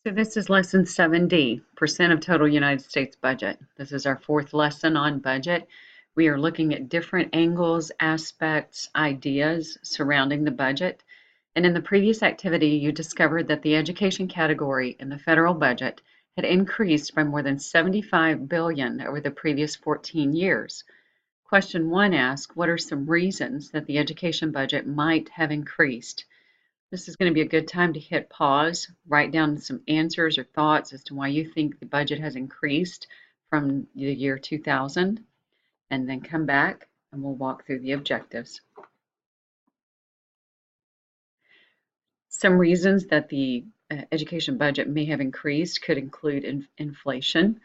So this is lesson 7D, percent of total United States budget. This is our fourth lesson on budget. We are looking at different angles, aspects, ideas surrounding the budget. And in the previous activity, you discovered that the education category in the federal budget had increased by more than $75 billion over the previous 14 years. Question 1 asks, what are some reasons that the education budget might have increased? This is going to be a good time to hit pause, write down some answers or thoughts as to why you think the budget has increased from the year 2000, and then come back and we'll walk through the objectives. Some reasons that the education budget may have increased could include inflation.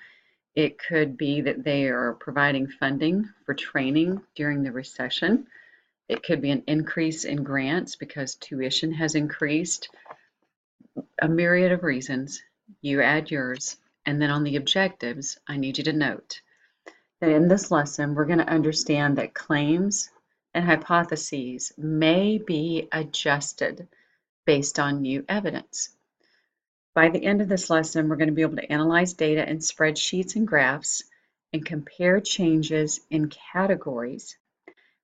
It could be that they are providing funding for training during the recession. It could be an increase in grants because tuition has increased. A myriad of reasons. You add yours. And then on the objectives, I need you to note that in this lesson, we're going to understand that claims and hypotheses may be adjusted based on new evidence. By the end of this lesson, we're going to be able to analyze data in spreadsheets and graphs and compare changes in categories.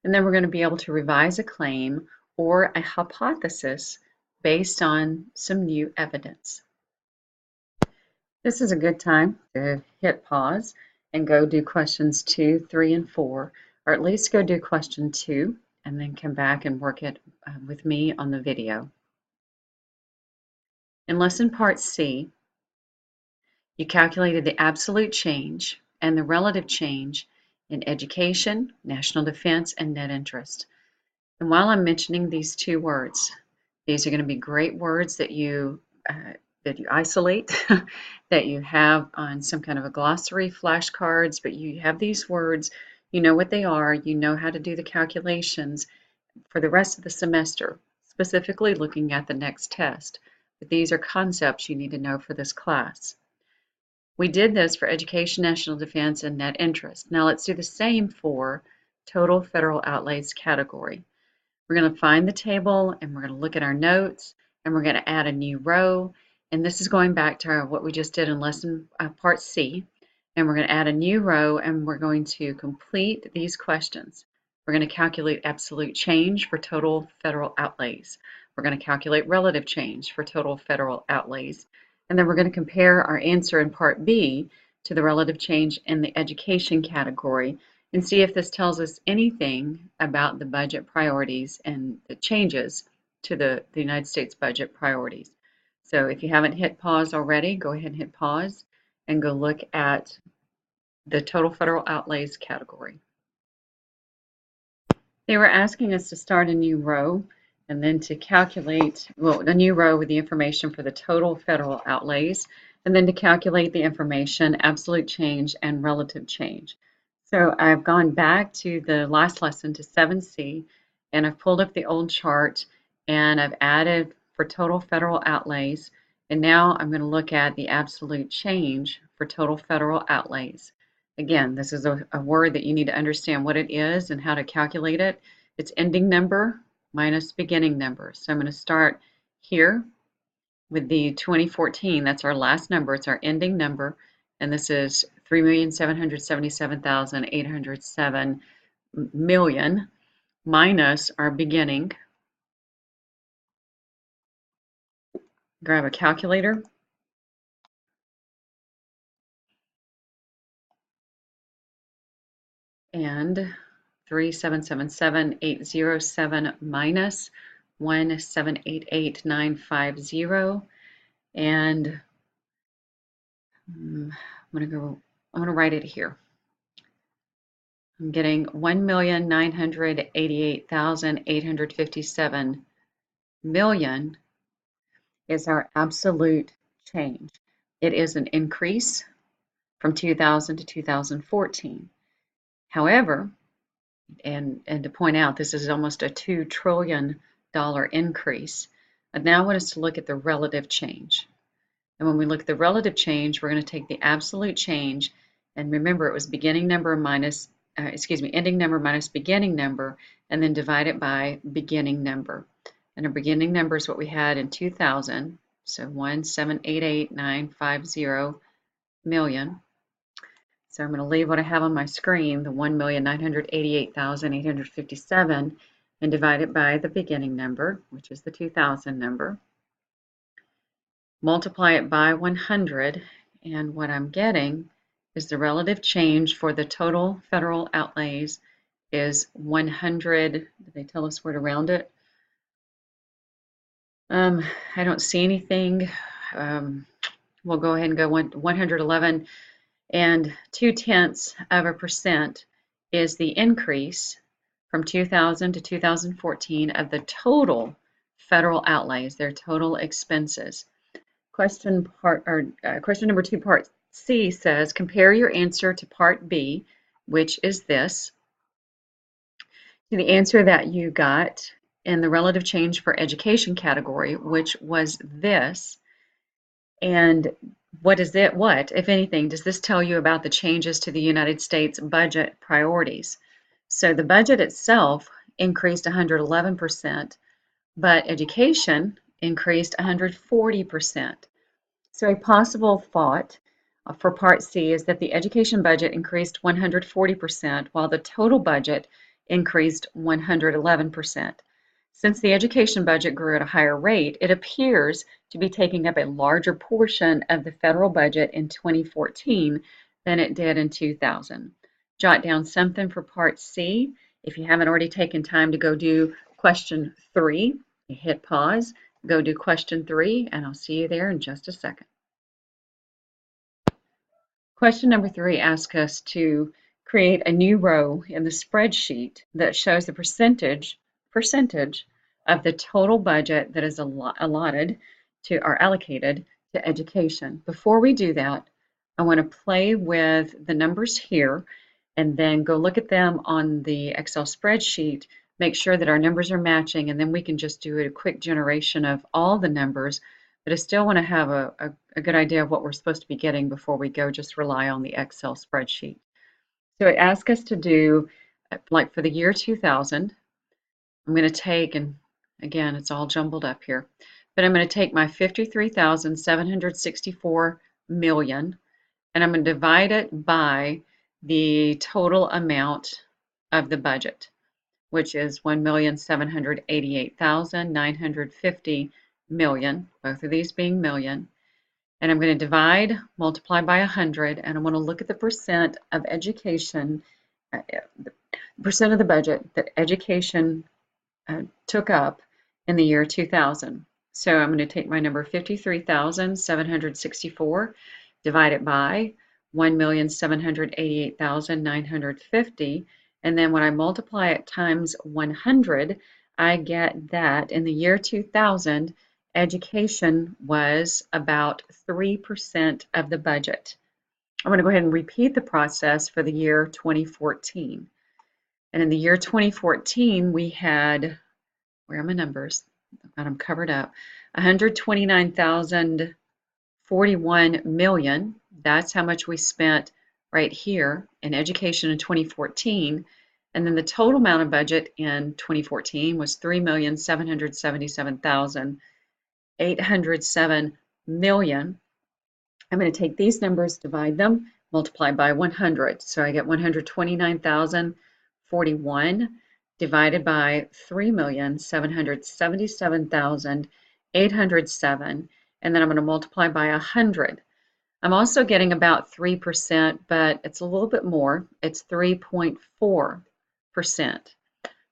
And then we're going to be able to revise a claim or a hypothesis based on some new evidence. This is a good time to hit pause and go do questions 2, 3, and 4, or at least go do question 2 and then come back and work it with me on the video. In lesson part C, you calculated the absolute change and the relative change in education, national defense, and net interest. And while I'm mentioning these two words, these are going to be great words that you isolate, that you have on some kind of a glossary, flashcards, but you have these words, you know what they are, you know how to do the calculations for the rest of the semester, specifically looking at the next test. But these are concepts you need to know for this class. We did this for education, national defense, and net interest. Now let's do the same for total federal outlays category. We're going to find the table and we're going to look at our notes and we're going to add a new row. And this is going back to what we just did in lesson part C. And we're going to add a new row and we're going to complete these questions. We're going to calculate absolute change for total federal outlays. We're going to calculate relative change for total federal outlays. And then we're going to compare our answer in part B to the relative change in the education category and see if this tells us anything about the budget priorities and the changes to the United States budget priorities. So if you haven't hit pause already, go ahead and hit pause and go look at the total federal outlays category. They were asking us to start a new row and then to calculate, well, a new row with the information for the total federal outlays, and then to calculate the information, absolute change and relative change. So I've gone back to the last lesson to 7C, and I've pulled up the old chart, and I've added for total federal outlays, and now I'm going to look at the absolute change for total federal outlays. Again, this is a word that you need to understand what it is and how to calculate it. It's ending number minus beginning number. So I'm going to start here with the 2014. That's our last number. It's our ending number. And this is 3,777,807 million minus our beginning. Grab a calculator. And 3,777,807 minus 1,788,950. And I'm going to write it here. I'm getting 1,988,857 million is our absolute change. It is an increase from 2000 to 2014. However, and to point out, this is almost a $2 trillion increase. And now I want us to look at the relative change. And when we look at the relative change, we're going to take the absolute change, and remember it was beginning number minus, ending number minus beginning number, and then divide it by beginning number. And our beginning number is what we had in 2000, So 1,788,950 million. So I'm going to leave what I have on my screen, the 1,988,857, and divide it by the beginning number, which is the 2000 number. Multiply it by 100, and what I'm getting is the relative change for the total federal outlays is 100. Did they tell us where to round it? I don't see anything. We'll go ahead and go 111 and 0.2% is the increase from 2000 to 2014 of the total federal outlays, their total expenses. Question number 2, part C says, compare your answer to part B, which is this, to the answer that you got in the relative change for education category, which was this. And what is it? What, if anything, does this tell you about the changes to the United States budget priorities? So the budget itself increased 111%, but education increased 140%. So a possible thought for Part C is that the education budget increased 140%, while the total budget increased 111%. Since the education budget grew at a higher rate, it appears to be taking up a larger portion of the federal budget in 2014 than it did in 2000. Jot down something for Part C. If you haven't already taken time to go do question 3, hit pause, go do question 3, and I'll see you there in just a second. Question number 3 asks us to create a new row in the spreadsheet that shows the percentage of the total budget that is allotted to or allocated to education. Before we do that, I want to play with the numbers here and then go look at them on the Excel spreadsheet, make sure that our numbers are matching, and then we can just do a quick generation of all the numbers. But I still want to have a good idea of what we're supposed to be getting before we go just rely on the Excel spreadsheet. So it asks us to do, like for the year 2000, I'm going to take, and again, it's all jumbled up here, but I'm going to take my 53,764 million, and I'm going to divide it by the total amount of the budget, which is 1,788,950 million, both of these being million. And I'm going to divide, multiply by 100, and I want to look at the percent of education, the percent of the budget that education took up in the year 2000. So I'm going to take my number 53,764, divide it by 1,788,950, and then when I multiply it times 100, I get that in the year 2000, education was about 3% of the budget. I'm going to go ahead and repeat the process for the year 2014. And in the year 2014, we had, where are my numbers? I've got them covered up, 129,041 million. That's how much we spent right here in education in 2014. And then the total amount of budget in 2014 was 3,777,807 million. I'm going to take these numbers, divide them, multiply by 100. So I get 129,041 divided by 3,777,807, and then I'm going to multiply by 100. I'm also getting about 3%, but it's a little bit more. It's 3.4%.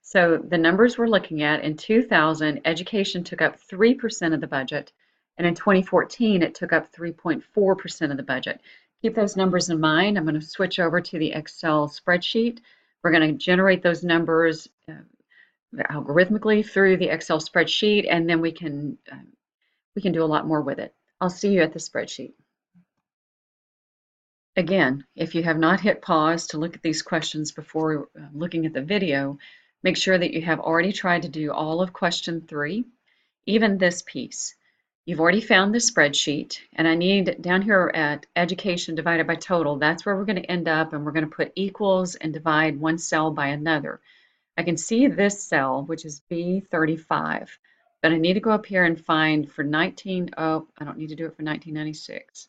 So the numbers we're looking at in 2000, education took up 3% of the budget, and in 2014, it took up 3.4% of the budget. Keep those numbers in mind. I'm going to switch over to the Excel spreadsheet. We're going to generate those numbers algorithmically through the Excel spreadsheet, and then we can do a lot more with it. I'll see you at the spreadsheet. Again, if you have not hit pause to look at these questions before looking at the video, make sure that you have already tried to do all of question 3, even this piece. You've already found the spreadsheet, and I need down here at education divided by total, that's where we're going to end up, and we're going to put equals and divide one cell by another. I can see this cell, which is B35. but I need to go up here and find for oh, I don't need to do it for 1996.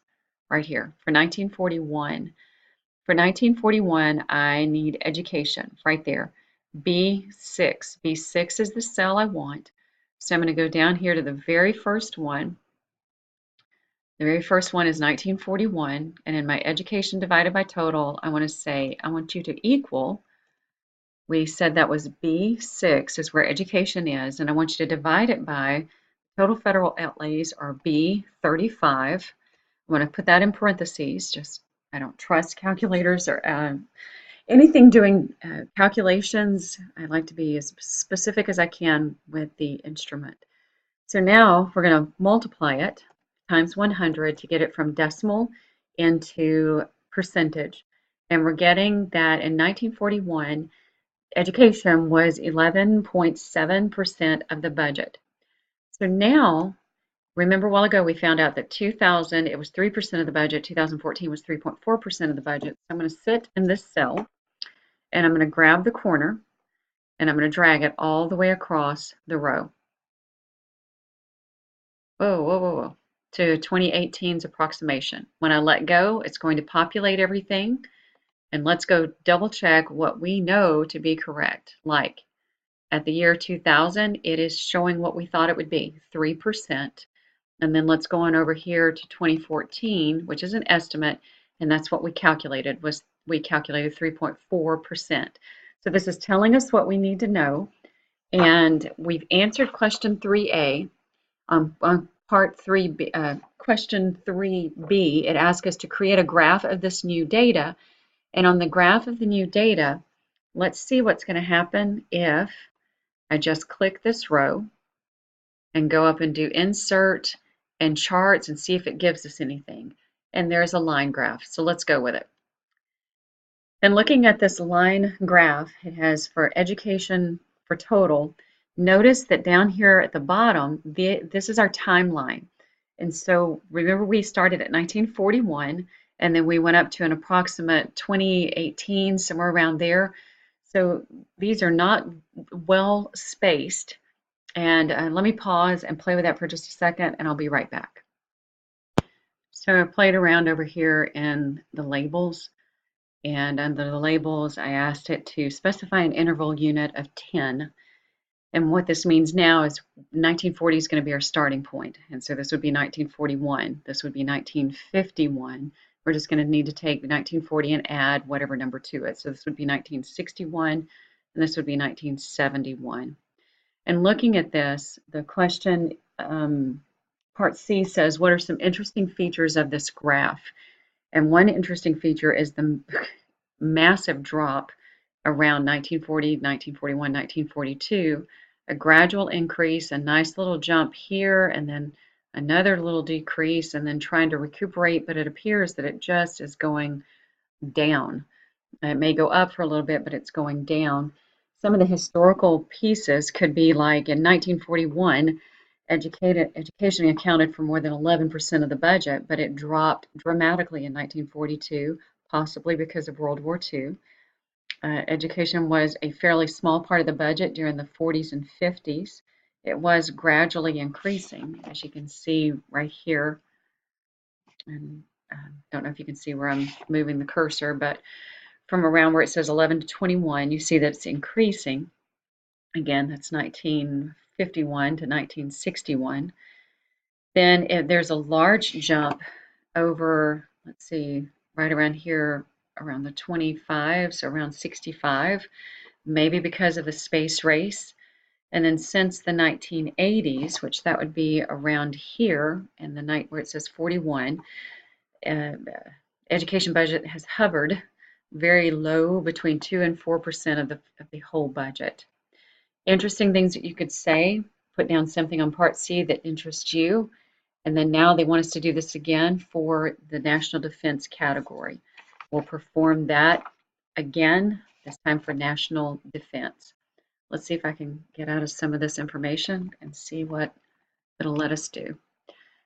Right here, for 1941. For 1941, I need education, right there. B6. B6 is the cell I want. So I'm going to go down here to the very first one. The very first one is 1941, and in my education divided by total, I want to say, I want you to equal, we said that was B6 is where education is, and I want you to divide it by total federal outlays are B35. I want to put that in parentheses, just I don't trust calculators or anything doing calculations. I like to be as specific as I can with the instrument. So now we're going to multiply it times 100 to get it from decimal into percentage. And we're getting that in 1941, education was 11.7% of the budget. So now, remember a while ago we found out that 2000, it was 3% of the budget, 2014 was 3.4% of the budget. So I'm going to sit in this cell and I'm going to grab the corner and I'm going to drag it all the way across the row. Whoa, whoa, whoa, whoa, to 2018's approximation. When I let go, it's going to populate everything. And let's go double check what we know to be correct. Like at the year 2000, it is showing what we thought it would be, 3%. And then let's go on over here to 2014, which is an estimate, and that's what we calculated, we calculated 3.4%. So this is telling us what we need to know, and we've answered question 3A. On part 3B, question 3B, it asks us to create a graph of this new data, and on the graph of the new data, let's see what's going to happen if I just click this row and go up and do insert and charts and see if it gives us anything. And there's a line graph, so let's go with it. And looking at this line graph, it has for education for total, notice that down here at the bottom, this is our timeline. And so remember we started at 1941 and then we went up to an approximate 2018, somewhere around there. So these are not well spaced. And let me pause and play with that for just a second, and I'll be right back. So I played around over here in the labels, and under the labels, I asked it to specify an interval unit of 10. And what this means now is 1940 is going to be our starting point. And so this would be 1941. This would be 1951. We're just going to need to take 1940 and add whatever number to it. So this would be 1961, and this would be 1971. And looking at this, the question, part C says, what are some interesting features of this graph? And one interesting feature is the massive drop around 1940, 1941, 1942, a gradual increase, a nice little jump here, and then another little decrease, and then trying to recuperate, but it appears that it just is going down. It may go up for a little bit, but it's going down. Some of the historical pieces could be like in 1941, education accounted for more than 11% of the budget, but it dropped dramatically in 1942, possibly because of World War II. Education was a fairly small part of the budget during the 40s and 50s. It was gradually increasing, as you can see right here. And I don't know if you can see where I'm moving the cursor, but from around where it says 11 to 21, you see that it's increasing. Again, that's 1951 to 1961. Then there's a large jump over, let's see, right around here, around the 25s, around 65, maybe because of the space race. And then since the 1980s, which that would be around here, and the night where it says 41, education budget has hovered very low, between 2 and 4% of the whole budget. Interesting things that you could say, put down something on part C that interests you, and then now they want us to do this again for the national defense category. We'll perform that again, this time for national defense. Let's see if I can get out of some of this information and see what it'll let us do.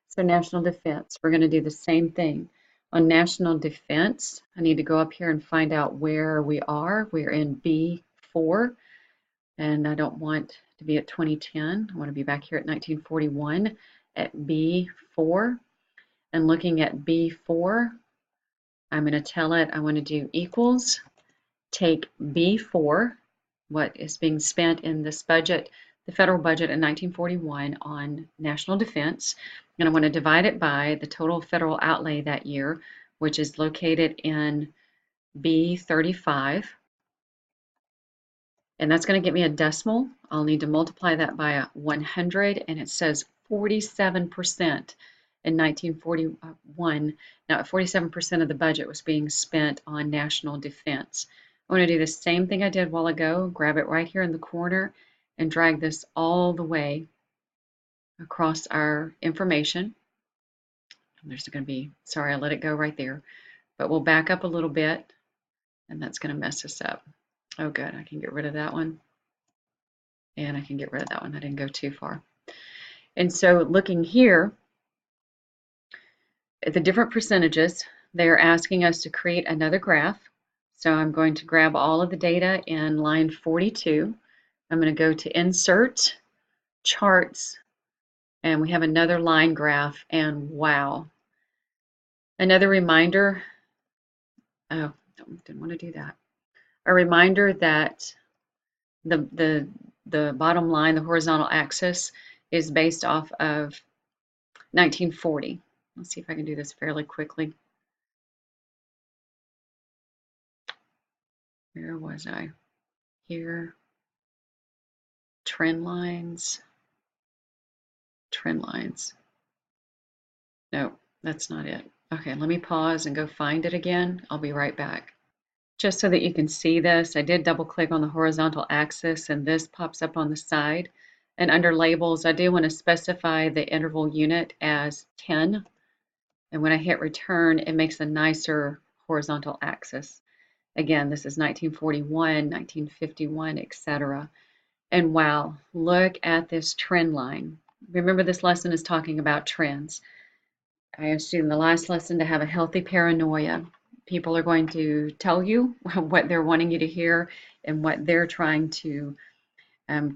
So national defense, we're going to do the same thing. On national defense, I need to go up here and find out where we are. We're in B4. And I don't want to be at 2010. I want to be back here at 1941 at B4. And looking at B4, I'm going to tell it I want to do equals, take B4, what is being spent in this budget, the federal budget in 1941 on national defense, and I want to divide it by the total federal outlay that year, which is located in B35, and that's going to get me a decimal. I'll need to multiply that by 100, and it says 47% in 1941. Now, 47% of the budget was being spent on national defense. I want to do the same thing I did a while ago, grab it right here in the corner and drag this all the way across our information. There's going to be, sorry, I let it go right there, but we'll back up a little bit, and that's going to mess us up. Oh, good, I can get rid of that one. And I can get rid of that one. I didn't go too far. And so looking here at the different percentages, they are asking us to create another graph. So I'm going to grab all of the data in line 42. I'm going to go to Insert, Charts, and we have another line graph. And wow. Another reminder, oh, didn't want to do that. A reminder that the bottom line, the horizontal axis, is based off of 1940. Let's see if I can do this fairly quickly. Where was I? Here. Trend lines. Trend lines. No, that's not it. Okay, let me pause and go find it again. I'll be right back. Just so that you can see this, I did double click on the horizontal axis and this pops up on the side. And under labels, I do want to specify the interval unit as 10. And when I hit return, it makes a nicer horizontal axis. Again, this is 1941, 1951, etc. And wow, look at this trend line. Remember, this lesson is talking about trends. I asked you in the last lesson to have a healthy paranoia. People are going to tell you what they're wanting you to hear and what they're trying to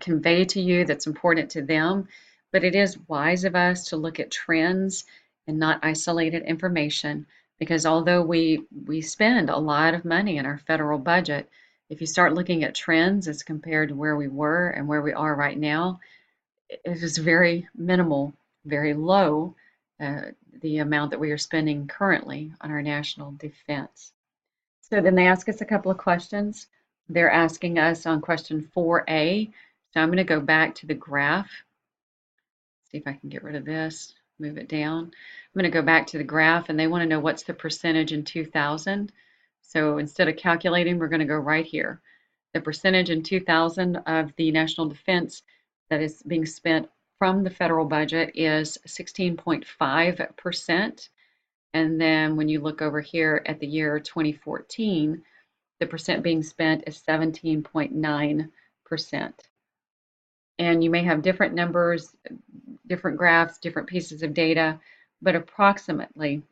convey to you that's important to them. But it is wise of us to look at trends and not isolated information, because although we spend a lot of money in our federal budget, if you start looking at trends as compared to where we were and where we are right now, it is very minimal, very low, the amount that we are spending currently on our national defense. So then they ask us a couple of questions. They're asking us on question 4A. So I'm going to go back to the graph. See if I can get rid of this, move it down. I'm going to go back to the graph, and they want to know what's the percentage in 2000. So instead of calculating, we're going to go right here. The percentage in 2000 of the national defense that is being spent from the federal budget is 16.5%. And then when you look over here at the year 2014, the percent being spent is 17.9%. And you may have different numbers, different graphs, different pieces of data, but approximately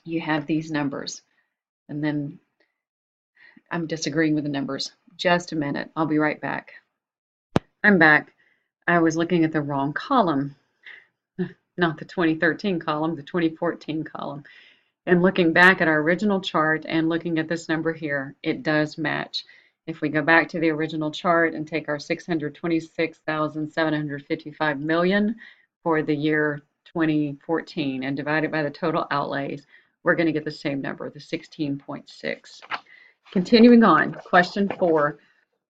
you have these numbers. And then I'm disagreeing with the numbers. Just a minute, I'll be right back. I'm back. I was looking at the wrong column, not the 2013 column, the 2014 column. And looking back at our original chart and looking at this number here, it does match. If we go back to the original chart and take our 626,755 million for the year 2014 and divide it by the total outlays, we're going to get the same number, the 16.6. Continuing on, question 4,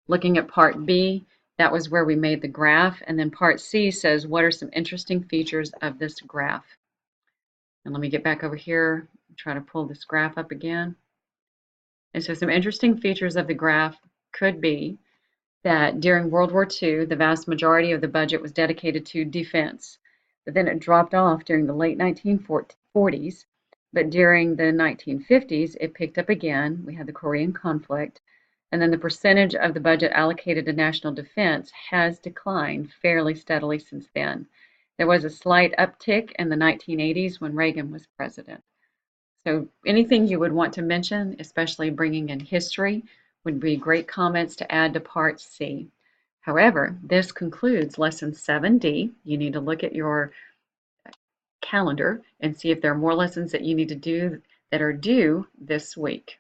looking at part B, that was where we made the graph, and then part C says, what are some interesting features of this graph? And let me get back over here and try to pull this graph up again. And so some interesting features of the graph could be that during World War II, the vast majority of the budget was dedicated to defense. But then it dropped off during the late 1940s. But during the 1950s, it picked up again. We had the Korean conflict. And then the percentage of the budget allocated to national defense has declined fairly steadily since then. There was a slight uptick in the 1980s when Reagan was president. So anything you would want to mention, especially bringing in history, would be great comments to add to part C. However, this concludes Lesson 7D. You need to look at your calendar and see if there are more lessons that you need to do that are due this week.